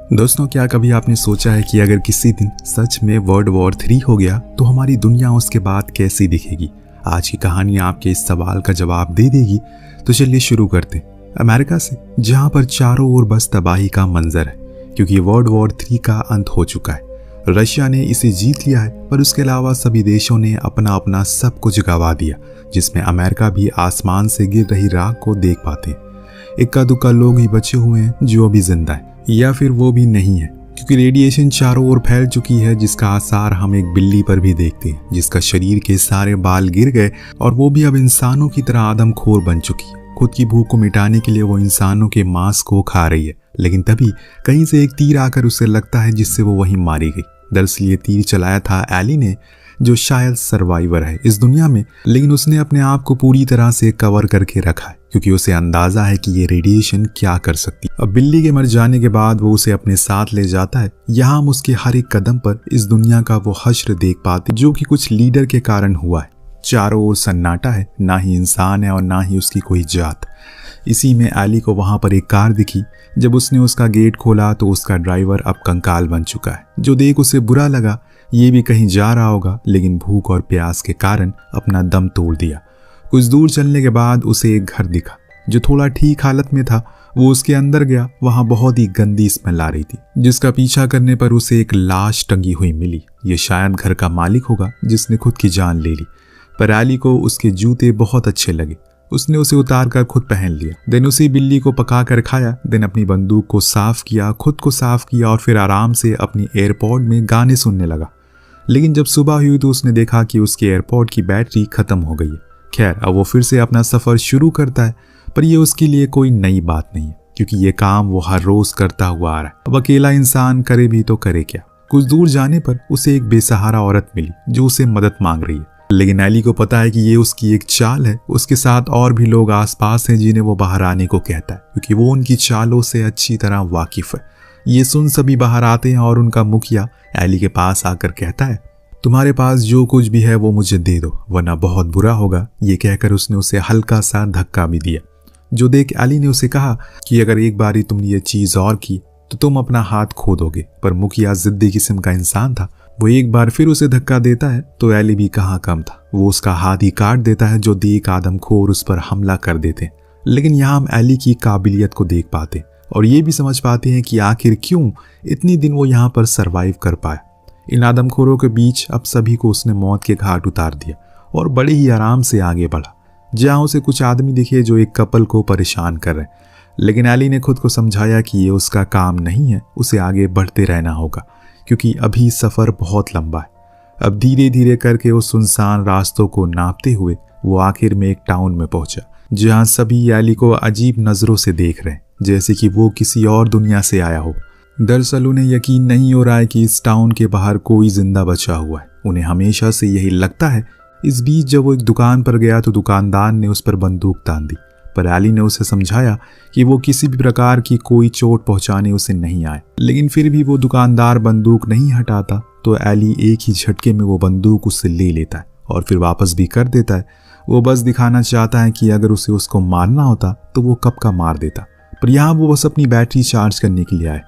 दोस्तों, क्या कभी आपने सोचा है कि अगर किसी दिन सच में वर्ल्ड वॉर 3 हो गया तो हमारी दुनिया उसके बाद कैसी दिखेगी? आज की कहानी आपके इस सवाल का जवाब दे देगी। तो चलिए शुरू करते हैं अमेरिका से, जहां पर चारों ओर बस तबाही का मंजर है, क्योंकि वर्ल्ड वॉर 3 का अंत हो चुका है। रशिया ने इसे जीत लिया है, पर उसके अलावा सभी देशों ने अपना अपना सब कुछ गंवा दिया, जिसमें अमेरिका भी आसमान से गिर रही राख को देख पाते हैं। इक्का दुक्का लोग ही बचे हुए हैं जो अभी जिंदा है, या फिर वो भी नहीं है, क्योंकि रेडिएशन चारों ओर फैल चुकी है, जिसका आसार हम एक बिल्ली पर भी देखते हैं, जिसका शरीर के सारे बाल गिर गए और वो भी अब इंसानों की तरह आदमखोर बन चुकी है। खुद की भूख को मिटाने के लिए वो इंसानों के मांस को खा रही है, लेकिन तभी कहीं से एक तीर आकर उसे लगता है, जिससे वो वहीं मारी गई। दरअसल ये तीर चलाया था एली ने, जो शायद सर्वाइवर है इस दुनिया में, लेकिन उसने अपने आप को पूरी तरह से कवर करके रखा है, क्योंकि उसे अंदाजा है कि ये रेडिएशन क्या कर सकती है। अब बिल्ली के मर जाने के बाद वो उसे अपने साथ ले जाता है। यहाँ हम उसके हर एक कदम पर इस दुनिया का वो हश्र देख पाते, जो कि कुछ लीडर के कारण हुआ है। चारों ओर सन्नाटा है, ना ही इंसान है और ना ही उसकी कोई जात। इसी में एली को वहां पर एक कार दिखी। जब उसने उसका गेट खोला तो उसका ड्राइवर अब कंकाल बन चुका है, जो देख उसे बुरा लगा। ये भी कहीं जा रहा होगा, लेकिन भूख और प्यास के कारण अपना दम तोड़ दिया। कुछ दूर चलने के बाद उसे एक घर दिखा, जो थोड़ा ठीक हालत में था। वो उसके अंदर गया। वहां बहुत ही गंदी स्मेल आ रही थी, जिसका पीछा करने पर उसे एक लाश टंगी हुई मिली। ये शायद घर का मालिक होगा, जिसने खुद की जान ले ली। पर एली को उसके जूते बहुत अच्छे लगे। उसने उसे उतार कर खुद पहन लिया। देन उसी बिल्ली को पका कर खाया। देन अपनी बंदूक को साफ किया, खुद को साफ किया और फिर आराम से अपनी एयरपॉड में गाने सुनने लगा। लेकिन जब सुबह हुई तो उसने देखा कि उसके एयरपॉड की बैटरी खत्म हो गई है। खैर, अब वो फिर से अपना सफर शुरू करता है, पर ये उसके लिए कोई नई बात नहीं है, क्योंकि ये काम वो हर रोज करता हुआ आ रहा है। अब अकेला इंसान करे भी तो करे क्या। कुछ दूर जाने पर उसे एक बेसहारा औरत मिली, जो उसे मदद मांग रही है। लेकिन एली को पता है कि ये उसकी एक चाल है। उसके साथ और भी लोग आसपास हैं, जिन्हें वो बाहर आने को कहता है, क्योंकि वो उनकी चालों से अच्छी तरह वाकिफ है। ये सुन सभी बाहर आते हैं और उनका मुखिया एली के पास आकर कहता है, तुम्हारे पास जो कुछ भी है वो मुझे दे दो, वरना बहुत बुरा होगा। ये कहकर उसने उसे हल्का सा धक्का भी दिया, जो देख एली ने उसे कहा कि अगर एक बारी तुमने ये चीज और की तो तुम अपना हाथ खो दोगे। पर मुखिया जिद्दी किस्म का इंसान था। वो एक बार फिर उसे धक्का देता है तो एली भी कहाँ कम था। वो उसका हाथ ही काट देता है, जो देख आदमखोर उस पर हमला कर देते हैं। लेकिन यहाँ हम एली की काबिलियत को देख पाते और ये भी समझ पाते हैं कि आखिर क्यों इतनी दिन वो यहाँ पर सरवाइव कर पाया। इन आदमखोरों के बीच अब सभी को उसने मौत के घाट उतार दिया और बड़े ही आराम से आगे बढ़ा। जहाँ उसे कुछ आदमी दिखे जो एक कपल को परेशान कर रहे हैं, लेकिन एली ने खुद को समझाया कि ये उसका काम नहीं है। उसे आगे बढ़ते रहना होगा, क्योंकि अभी सफ़र बहुत लंबा है। अब धीरे धीरे करके उस सुनसान रास्तों को नापते हुए वो आखिर में एक टाउन में पहुंचा, जहाँ सभी एली को अजीब नज़रों से देख रहे हैं, जैसे कि वो किसी और दुनिया से आया हो। दरअसल उन्हें यकीन नहीं हो रहा है कि इस टाउन के बाहर कोई जिंदा बचा हुआ है। उन्हें हमेशा से यही लगता है। इस बीच जब वो एक दुकान पर गया तो दुकानदार ने उस पर बंदूक तान दी, पर एली ने उसे समझाया कि वो किसी भी प्रकार की कोई चोट पहुंचाने उसे नहीं आए। लेकिन फिर भी वो दुकानदार बंदूक नहीं हटाता, तो एली एक ही झटके में वो बंदूक उससे ले लेता है और फिर वापस भी कर देता है। वो बस दिखाना चाहता है कि अगर उसे उसको मारना होता तो वो कब का मार देता, पर यहाँ वो बस अपनी बैटरी चार्ज करने के लिए आए।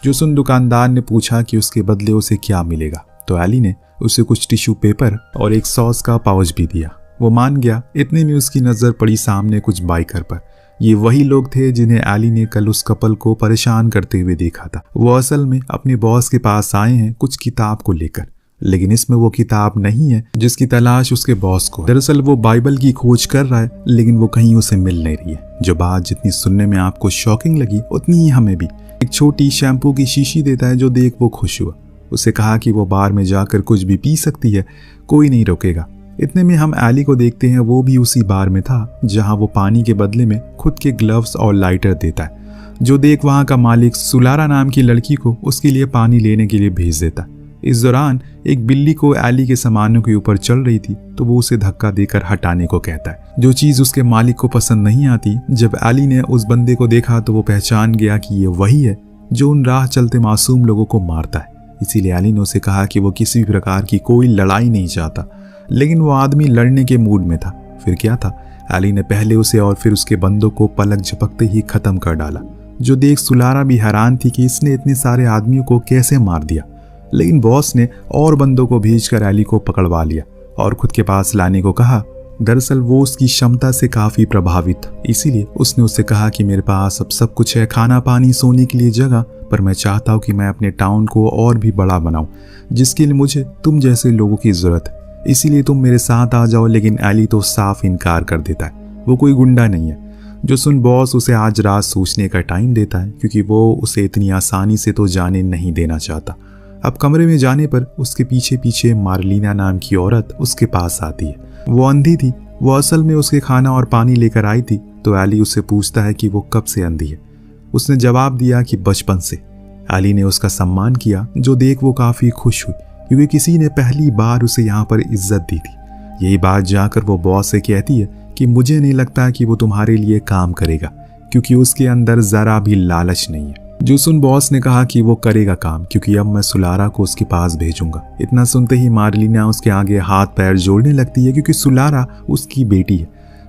जो सुन दुकानदार ने पूछा कि उसके बदले उसे क्या मिलेगा, तो एली ने उसे कुछ टिश्यू पेपर और एक सॉस का पाउच भी दिया। वो मान गया। इतने में उसकी नज़र पड़ी सामने कुछ बाइकर पर। ये वही लोग थे जिन्हें एली ने कल उस कपल को परेशान करते हुए देखा था। वो असल में अपने बॉस के पास आए हैं कुछ किताब को लेकर, लेकिन इसमें वो किताब नहीं है जिसकी तलाश उसके बॉस को। दरअसल वो बाइबल की खोज कर रहा है, लेकिन वो कहीं उसे मिल नहीं रही है। जो बात जितनी सुनने में आपको शॉकिंग लगी, उतनी ही हमें भी। एक छोटी शैम्पू की शीशी देता है, जो देख वो खुश हुआ। उसे कहा कि वो बार में जाकर कुछ भी पी सकती है, कोई नहीं रोकेगा। इतने में हम एली को देखते हैं। वो भी उसी बार में था जहां वो पानी के बदले में खुद के ग्लव्स और लाइटर देता है। जो देख वहां का मालिक सुलारा नाम की लड़की को उसके लिए पानी लेने के लिए भेज देता है। इस दौरान एक बिल्ली को एली के सामानों के ऊपर चल रही थी, तो वो उसे धक्का देकर हटाने को कहता है। जो चीज उसके मालिक को पसंद नहीं आती। जब एली ने उस बंदे को देखा तो वो पहचान गया कि ये वही है जो उन राह चलते मासूम लोगों को मारता है। इसीलिए एली ने उसे कहा कि वो किसी भी प्रकार की कोई लड़ाई नहीं चाहता, लेकिन वो आदमी लड़ने के मूड में था। फिर क्या था, एली ने पहले उसे और फिर उसके बंदों को पलक झपकते ही खत्म कर डाला। जो देख सुलारा भी हैरान थी कि इसने इतने सारे आदमियों को कैसे मार दिया। लेकिन बॉस ने और बंदों को भेजकर एली को पकड़वा लिया और खुद के पास लाने को कहा। दरअसल वो उसकी क्षमता से काफी प्रभावित था, इसीलिए उसने उससे कहा कि मेरे पास अब सब कुछ है, खाना पानी सोने के लिए जगह, पर मैं चाहता हूँ कि मैं अपने टाउन को और भी बड़ा बनाऊं, जिसके लिए मुझे तुम जैसे लोगों की जरूरत है, इसीलिए तुम मेरे साथ आ जाओ। लेकिन एली तो साफ इनकार कर देता है, वो कोई गुंडा नहीं है। जो सुन बॉस उसे आज रात सोचने का टाइम देता है, क्योंकि वो उसे इतनी आसानी से तो जाने नहीं देना चाहता। अब कमरे में जाने पर उसके पीछे पीछे मार्लिना नाम की औरत उसके पास आती है। वो अंधी थी, वो असल में उसके खाना और पानी लेकर आई थी। तो एली उससे पूछता है कि वो कब से अंधी है। उसने जवाब दिया कि बचपन से। एली ने उसका सम्मान किया, जो देख वो काफी खुश हुई, क्योंकि किसी ने पहली बार उसे यहाँ पर इज्जत दी थी। यही बात जाकर वो बॉस से कहती है कि मुझे नहीं लगता कि वो तुम्हारे लिए काम करेगा, क्योंकि उसके अंदर जरा भी लालच नहीं है। जो सुन बॉस ने कहा कि वो करेगा काम, क्योंकि अब मैं सुलारा को उसके पास भेजूंगा। इतना सुनते ही मार्लिना उसके आगे हाथ पैर जोड़ने लगती है, क्योंकि सुलारा उसकी बेटी है।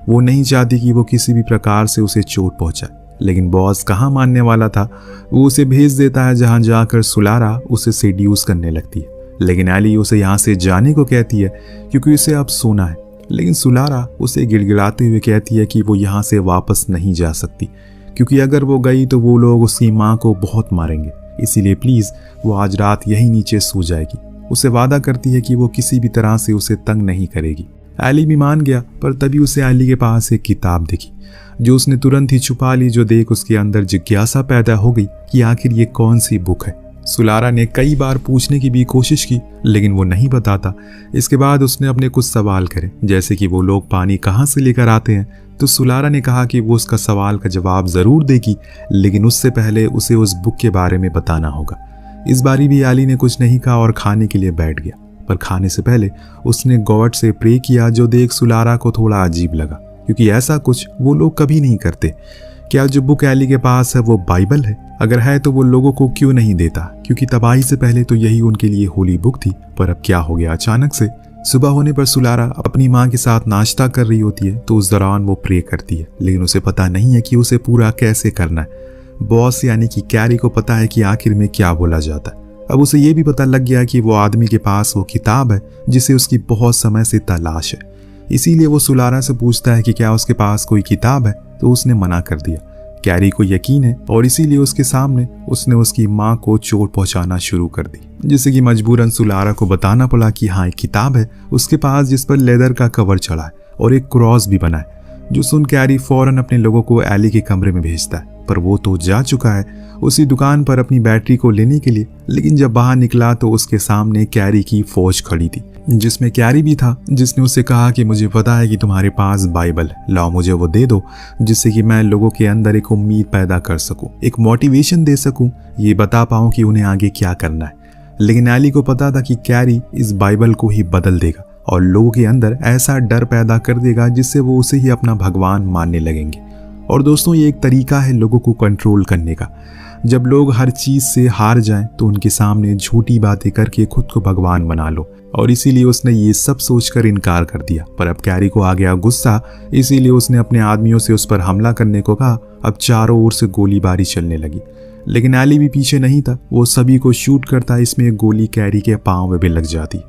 वो नहीं चाहती कि वो किसी भी प्रकार से उसे चोट पहुंचाए। लेकिन बॉस कहाँ मानने वाला था, वो उसे भेज देता है, जहां जाकर सुलारा उसे सेड्यूस करने लगती है। लेकिन एली उसे यहाँ से जाने को कहती है, क्योंकि उसे अब सोना है। लेकिन सुलारा उसे गिड़गिड़ाते हुए कहती है कि वो यहाँ से वापस नहीं जा सकती, क्योंकि अगर वो गई तो वो लोग उसकी माँ को बहुत मारेंगे, इसीलिए प्लीज वो आज रात यहीं नीचे सो जाएगी। उसे वादा करती है कि वो किसी भी तरह से उसे तंग नहीं करेगी। एली भी मान गया, पर तभी उसे एली के पास एक किताब दिखी, जो उसने तुरंत ही छुपा ली। जो देख उसके अंदर जिज्ञासा पैदा हो गई कि आखिर ये कौन सी बुक है। सुलारा ने कई बार पूछने की भी कोशिश की, लेकिन वो नहीं बताता। इसके बाद उसने अपने कुछ सवाल करे, जैसे कि वो लोग पानी कहाँ से लेकर आते हैं। तो सुलारा ने कहा कि वो उसका सवाल का जवाब जरूर देगी, लेकिन उससे पहले उसे उस बुक के बारे में बताना होगा। इस बारी भी एली ने कुछ नहीं कहा और खाने के लिए बैठ गया, पर खाने से पहले उसने गॉड से प्रे किया, जो देख सुलारा को थोड़ा अजीब लगा, क्योंकि ऐसा कुछ वो लोग कभी नहीं करते। क्या जो बुक एली के पास है वो बाइबल है? अगर है तो वो लोगों को क्यों नहीं देता, क्योंकि तबाही से पहले तो यही उनके लिए होली बुक थी। पर अब क्या हो गया अचानक से? सुबह होने पर सुलारा अपनी माँ के साथ नाश्ता कर रही होती है, तो उस दौरान वो प्रे करती है, लेकिन उसे पता नहीं है कि उसे पूरा कैसे करना है। बॉस यानी कि कैरी को पता है कि आखिर में क्या बोला जाता है। अब उसे ये भी पता लग गया कि वो आदमी के पास वो किताब है जिसे उसकी बहुत समय से तलाश है। इसीलिए वो सुलारा से पूछता है कि क्या उसके पास कोई किताब है, तो उसने मना कर दिया। कैरी को यकीन है और इसीलिए उसके सामने उसने उसकी माँ को चोट पहुंचाना शुरू कर दी, जिससे कि मजबूरन सुलारा को बताना पड़ा कि हाँ एक किताब है उसके पास, जिस पर लेदर का कवर चढ़ा है और एक क्रॉस भी बना है। जो सुन कैरी फौरन अपने लोगों को एली के कमरे में भेजता है, पर वो तो जा चुका है उसी दुकान पर अपनी बैटरी को लेने के लिए। लेकिन जब बाहर निकला तो उसके सामने कैरी की फौज खड़ी थी, जिसमें कैरी भी था, जिसने उससे कहा कि मुझे पता है कि तुम्हारे पास बाइबल है, लाओ मुझे वो दे दो, जिससे कि मैं लोगों के अंदर एक उम्मीद पैदा कर सकूं, एक मोटिवेशन दे सकूं, ये बता पाऊं कि उन्हें आगे क्या करना है। लेकिन एली को पता था कि कैरी इस बाइबल को ही बदल देगा और लोगों के अंदर ऐसा डर पैदा कर देगा जिससे वो उसे ही अपना भगवान मानने लगेंगे। और दोस्तों, ये एक तरीका है लोगों को कंट्रोल करने का। जब लोग हर चीज से हार जाएं तो उनके सामने झूठी बातें करके खुद को भगवान बना लो। और इसीलिए उसने ये सब सोचकर इनकार कर दिया। पर अब कैरी को आ गया गुस्सा, इसीलिए उसने अपने आदमियों से उस पर हमला करने को कहा। अब चारों ओर से गोलीबारी चलने लगी, लेकिन एली भी पीछे नहीं था, वो सभी को शूट करता। इसमें एक गोली कैरी के पांव में भी लग जाती।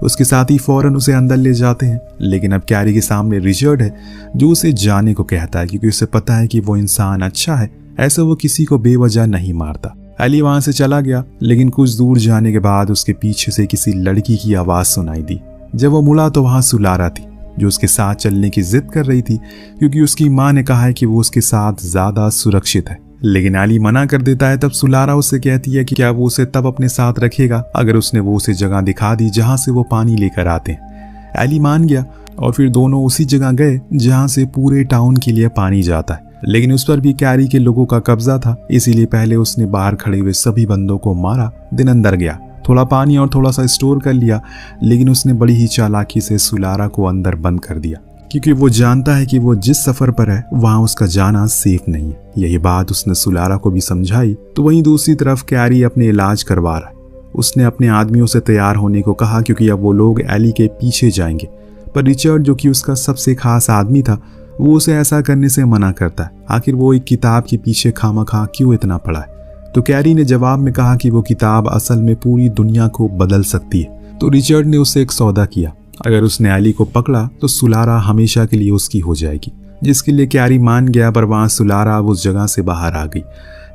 उसके साथ ही फौरन उसे अंदर ले जाते हैं। लेकिन अब कैरी के सामने रिचर्ड है, जो उसे जाने को कहता है, क्योंकि उसे पता है कि वो इंसान अच्छा है, ऐसा वो किसी को बेवजह नहीं मारता। एली वहां से चला गया, लेकिन कुछ दूर जाने के बाद उसके पीछे से किसी लड़की की आवाज सुनाई दी। जब वो मुड़ा तो वहां सुलारा थी, जो उसके साथ चलने की जिद कर रही थी, क्योंकि उसकी माँ ने कहा है कि वो उसके साथ ज्यादा सुरक्षित है। लेकिन एली मना कर देता है। तब सुलारा उससे कहती है कि क्या वो उसे तब अपने साथ रखेगा अगर उसने वो उसे जगह दिखा दी जहां से वो पानी लेकर आते हैं। एली मान गया और फिर दोनों उसी जगह गए जहां से पूरे टाउन के लिए पानी जाता है। लेकिन उस पर भी कैरी के लोगों का कब्जा था, इसीलिए पहले उसने बाहर खड़े हुए सभी बंदों को मारा। दिन अंदर गया, थोड़ा पानी और थोड़ा सा स्टोर कर लिया, लेकिन उसने बड़ी ही चालाकी से सुलारा को अंदर बंद कर दिया, क्योंकि वो जानता है कि वो जिस सफर पर है वहां उसका जाना सेफ नहीं है। यही बात उसने सुलारा को भी समझाई। तो वहीं दूसरी तरफ कैरी अपने इलाज करवा रहा है। उसने अपने आदमियों से तैयार होने को कहा, क्योंकि अब वो लोग एली के पीछे जाएंगे। पर रिचर्ड, जो कि उसका सबसे खास आदमी था, वो उसे ऐसा करने से मना करता है। आखिर वो एक किताब के पीछे खामखा क्यों इतना पड़ा है? तो कैरी ने जवाब में कहा कि वो किताब असल में पूरी दुनिया को बदल सकती है। तो रिचर्ड ने उससे एक सौदा किया, अगर उसने एली को पकड़ा तो सुलारा हमेशा के लिए उसकी हो जाएगी, जिसके लिए कैरी मान गया। पर वहां सुलारा उस जगह से बाहर आ गई।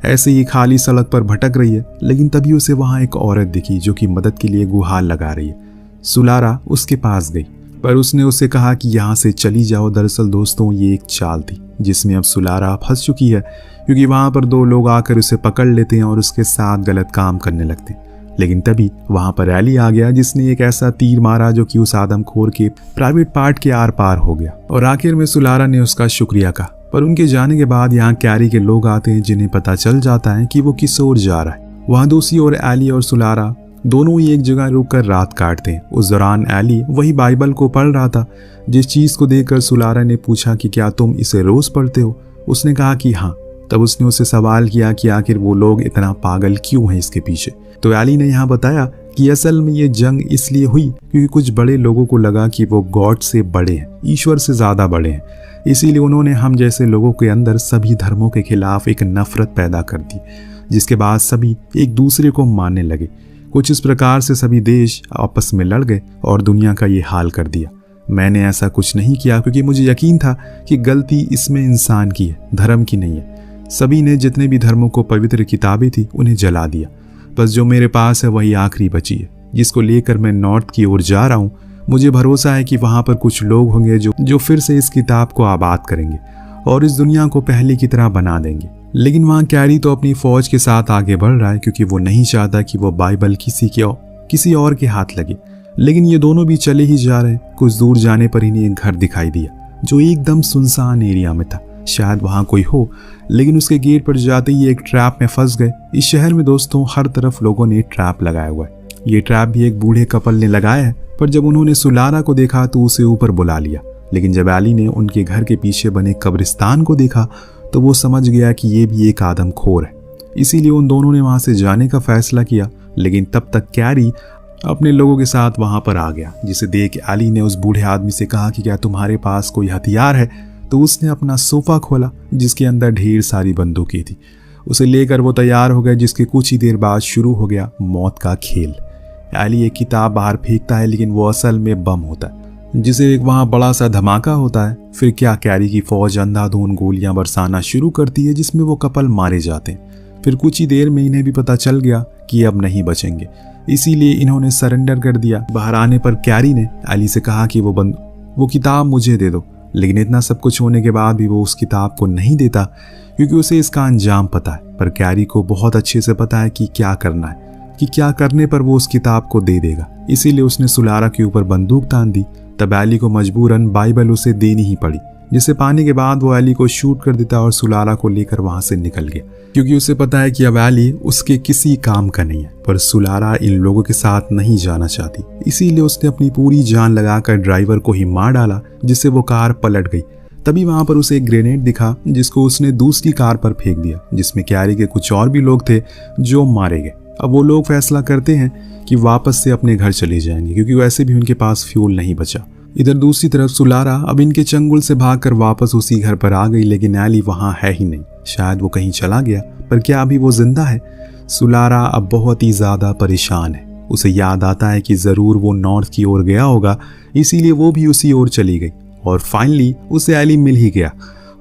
ऐसे ही खाली सड़क पर भटक रही है, लेकिन तभी उसे वहां एक औरत दिखी जो कि मदद के लिए गुहार लगा रही है। सुलारा उसके पास गई, पर उसने उसे कहा कि यहाँ से चली जाओ। दरअसल दोस्तों, ये एक चाल थी जिसमें अब सुलारा फंस चुकी है, क्योंकि वहां पर दो लोग आकर उसे पकड़ लेते हैं और उसके साथ गलत काम करने लगते हैं। लेकिन तभी वहां पर एली आ गया, जिसने एक ऐसा तीर मारा जो कि उस आदमखोर के प्राइवेट पार्ट के आर पार हो गया। और आखिर में सुलारा ने उसका शुक्रिया कहा। पर उनके जाने के बाद यहाँ कैरी के लोग आते हैं, जिन्हें पता चल जाता है कि वो किस ओर जा रहा है। वहां दूसरी ओर एली और सुलारा दोनों ही एक जगह रुककर रात काटते हैं। उस दौरान एली वही बाइबल को पढ़ रहा था, जिस चीज को देखकर सुलारा ने पूछा कि क्या तुम इसे रोज पढ़ते हो? उसने कहा कि हाँ। तब उसने उससे सवाल किया कि आखिर वो लोग इतना पागल क्यों हैं इसके पीछे। तो एली ने यहाँ बताया कि असल में ये जंग इसलिए हुई क्योंकि कुछ बड़े लोगों को लगा कि वो गॉड से बड़े हैं, ईश्वर से ज्यादा बड़े हैं। इसीलिए उन्होंने हम जैसे लोगों के अंदर सभी धर्मों के खिलाफ एक नफरत पैदा कर दी, जिसके बाद सभी एक दूसरे को मानने लगे। कुछ इस प्रकार से सभी देश आपस में लड़ गए और दुनिया का ये हाल कर दिया। मैंने ऐसा कुछ नहीं किया क्योंकि मुझे यकीन था कि गलती इसमें इंसान की है, धर्म की नहीं है। सभी ने जितने भी धर्मों को पवित्र किताबें थी उन्हें जला दिया। बस जो मेरे पास है वही आखिरी बची है, जिसको लेकर मैं नॉर्थ की ओर जा रहा हूँ। मुझे भरोसा है कि वहां पर कुछ लोग होंगे जो फिर से इस किताब को आबाद करेंगे और इस दुनिया को पहले की तरह बना देंगे। लेकिन वहां कैरी तो अपनी फौज के साथ आगे बढ़ रहा है, क्योंकि वो नहीं चाहता कि वो बाइबल किसी और के हाथ लगे। लेकिन ये दोनों भी चले ही जा रहे। कुछ दूर जाने पर इन्हें एक घर दिखाई दिया जो एकदम सुनसान एरिया में था। शायद वहां कोई हो, लेकिन उसके गेट पर जाते ही एक ट्रैप में फंस गए। इस शहर में दोस्तों हर तरफ लोगों ने ट्रैप लगाया हुआ है। ये ट्रैप भी एक बूढ़े कपल ने लगाया है, पर जब उन्होंने सुलारा को देखा तो उसे ऊपर बुला लिया। लेकिन जब एली ने उनके घर के पीछे बने कब्रिस्तान को देखा तो वो समझ गया कि ये भी एक आदमखोर है। इसीलिए उन दोनों ने वहां से जाने का फैसला किया। लेकिन तब तक कैरी अपने लोगों के साथ वहां पर आ गया, जिसे देख एली ने उस बूढ़े आदमी से कहा कि क्या तुम्हारे पास कोई हथियार है? तो उसने अपना सोफा खोला, जिसके अंदर ढेर सारी बंदूकें थी। उसे लेकर वो तैयार हो गए, जिसके कुछ ही देर बाद शुरू हो गया मौत का खेल। एली एक किताब बाहर फेंकता है, लेकिन वो असल में बम होता है, जिसे एक वहां बड़ा सा धमाका होता है। फिर क्या, कैरी की फौज अंधाधुंध गोलियां बरसाना शुरू करती है, जिसमें वो कपल मारे जाते हैं। फिर कुछ ही देर में इन्हें भी पता चल गया कि अब नहीं बचेंगे, इसीलिए इन्होंने सरेंडर कर दिया। बाहर आने पर कैरी ने एली से कहा कि वो किताब मुझे दे दो। लेकिन इतना सब कुछ होने के बाद भी वो उस किताब को नहीं देता, क्योंकि उसे इसका अंजाम पता है। पर कैरी को बहुत अच्छे से पता है कि क्या करना है, कि क्या करने पर वो उस किताब को दे देगा। इसीलिए उसने सुलारा के ऊपर बंदूक तान दी। तब एली को मजबूरन बाइबल उसे देनी ही पड़ी, जिसे पाने के बाद वो एली को शूट कर देता और सुलारा को लेकर वहां से निकल गया, क्योंकि उसे पता है कि अब एली उसके किसी काम का नहीं है। पर सुलारा इन लोगों के साथ नहीं जाना चाहती, इसीलिए उसने अपनी पूरी जान लगाकर ड्राइवर को ही मार डाला, जिससे वो कार पलट गई। तभी वहां पर उसे एक ग्रेनेड दिखा, जिसको उसने दूसरी कार पर फेंक दिया, जिसमें कैरी के कुछ और भी लोग थे जो मारे गए। अब वो लोग फैसला करते हैं कि वापस से अपने घर चले जाएंगे, क्योंकि वैसे भी उनके पास फ्यूल नहीं बचा। इधर दूसरी तरफ सुलारा अब इनके चंगुल से भागकर वापस उसी घर पर आ गई, लेकिन एली वहां है ही नहीं। शायद वो कहीं चला गया, पर क्या अभी वो जिंदा है? सुलारा अब बहुत ही ज्यादा परेशान है। उसे याद आता है कि जरूर वो नॉर्थ की ओर गया होगा, इसीलिए वो भी उसी ओर चली गई। और फाइनली उसे एली मिल ही गया।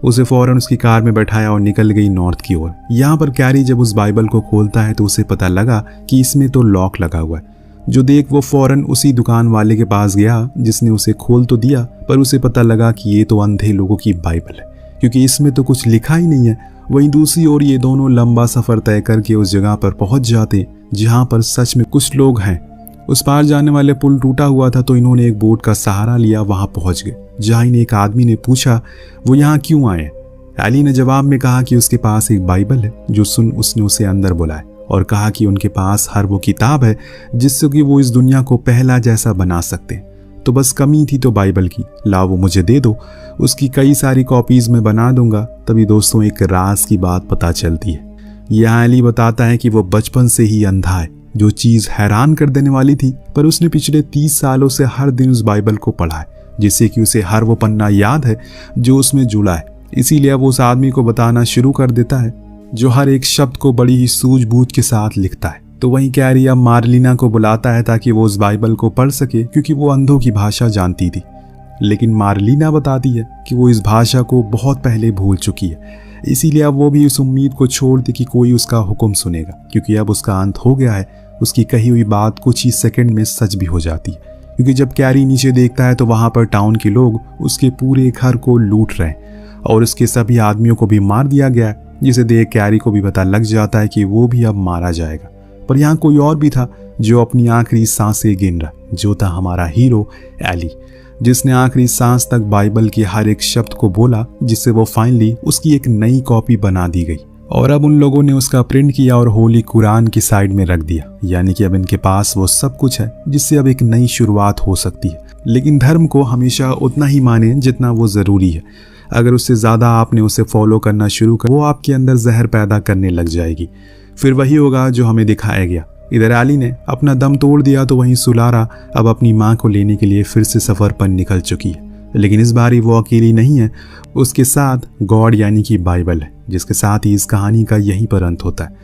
उसे फौरन उसकी कार में बैठाया और निकल गई नॉर्थ की ओर। यहाँ पर कैरी जब उस बाइबल को खोलता है तो उसे पता लगा कि इसमें तो लॉक लगा हुआ है, जो देख वो फौरन उसी दुकान वाले के पास गया, जिसने उसे खोल तो दिया, पर उसे पता लगा कि ये तो अंधे लोगों की बाइबल है, क्योंकि इसमें तो कुछ लिखा ही नहीं है। वहीं दूसरी ओर ये दोनों लंबा सफर तय करके उस जगह पर पहुंच जाते जहां पर सच में कुछ लोग हैं। उस पार जाने वाले पुल टूटा हुआ था, तो इन्होंने एक बोट का सहारा लिया, वहां पहुंच गए, जहां इन्हें एक आदमी ने पूछा वो यहाँ क्यों आए। एली ने जवाब में कहा कि उसके पास एक बाइबल है, जो सुन उसने उसे अंदर बुलाया और कहा कि उनके पास हर वो किताब है जिससे कि वो इस दुनिया को पहला जैसा बना सकते हैं। तो बस कमी थी तो बाइबल की, लाओ वो मुझे दे दो, उसकी कई सारी कॉपीज में बना दूंगा। तभी दोस्तों एक राज की बात पता चलती है। यहाँ एली बताता है कि वो बचपन से ही अंधा है, जो चीज हैरान कर देने वाली थी, पर उसने पिछले 30 सालों से हर दिन उस बाइबल को पढ़ा है। जिससे कि उसे हर वो पन्ना याद है जो उसमें जुड़ा है। इसीलिए अब उस आदमी को बताना शुरू कर देता है जो हर एक शब्द को बड़ी ही सूझबूझ के साथ लिखता है। तो वहीं कैरी अब मार्लिना को बुलाता है ताकि वो उस बाइबल को पढ़ सके, क्योंकि वो अंधों की भाषा जानती थी। लेकिन मार्लिना बताती है कि वो इस भाषा को बहुत पहले भूल चुकी है। इसीलिए अब वो भी उस उम्मीद को छोड़ दे कि कोई उसका हुक्म सुनेगा, क्योंकि अब उसका अंत हो गया है। उसकी कही हुई बात कुछ ही सेकंड में सच भी हो जाती है, क्योंकि जब कैरी नीचे देखता है तो वहां पर टाउन के लोग उसके पूरे घर को लूट रहे हैं और उसके सभी आदमियों को भी मार दिया गया है, जिसे देख कैरी को भी पता लग जाता है कि वो भी अब मारा जाएगा। पर यहाँ कोई और भी था जो अपनी आखिरी सांसें गिन रहा, जो था हमारा हीरो एली, जिसने आखिरी सांस तक बाइबल के हर एक शब्द को बोला, जिससे वो फाइनली उसकी एक नई कॉपी बना दी गई। और अब उन लोगों ने उसका प्रिंट किया और होली कुरान की साइड में रख दिया। यानी कि अब इनके पास वो सब कुछ है जिससे अब एक नई शुरुआत हो सकती है। लेकिन धर्म को हमेशा उतना ही माने जितना वो ज़रूरी है। अगर उससे ज़्यादा आपने उसे फॉलो करना शुरू कर, वो आपके अंदर जहर पैदा करने लग जाएगी। फिर वही होगा जो हमें दिखाया गया। इधर एली ने अपना दम तोड़ दिया तो वहीं सुलारा अब अपनी माँ को लेने के लिए फिर से सफ़र पर निकल चुकी है। लेकिन इस बारी वो अकेली नहीं है, उसके साथ गॉड यानी कि बाइबल है, जिसके साथ ही इस कहानी का यहीं पर अंत होता है।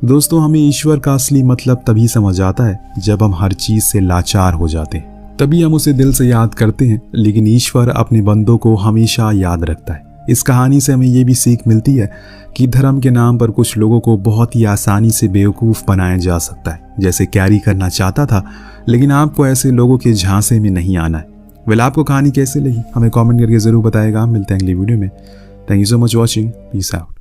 दोस्तों, हमें ईश्वर का असली मतलब तभी समझ आता है जब हम हर चीज़ से लाचार हो जाते हैं, तभी हम उसे दिल से याद करते हैं। लेकिन ईश्वर अपने बंदों को हमेशा याद रखता है। इस कहानी से हमें ये भी सीख मिलती है कि धर्म के नाम पर कुछ लोगों को बहुत ही आसानी से बेवकूफ़ बनाया जा सकता है, जैसे कैरी करना चाहता था। लेकिन आपको ऐसे लोगों के झांसे में नहीं आना है। वेल, आपको कहानी कैसे लगी हमें कमेंट करके ज़रूर बताएगा। मिलते हैं अगली वीडियो में। Thank you so much watching. Peace out.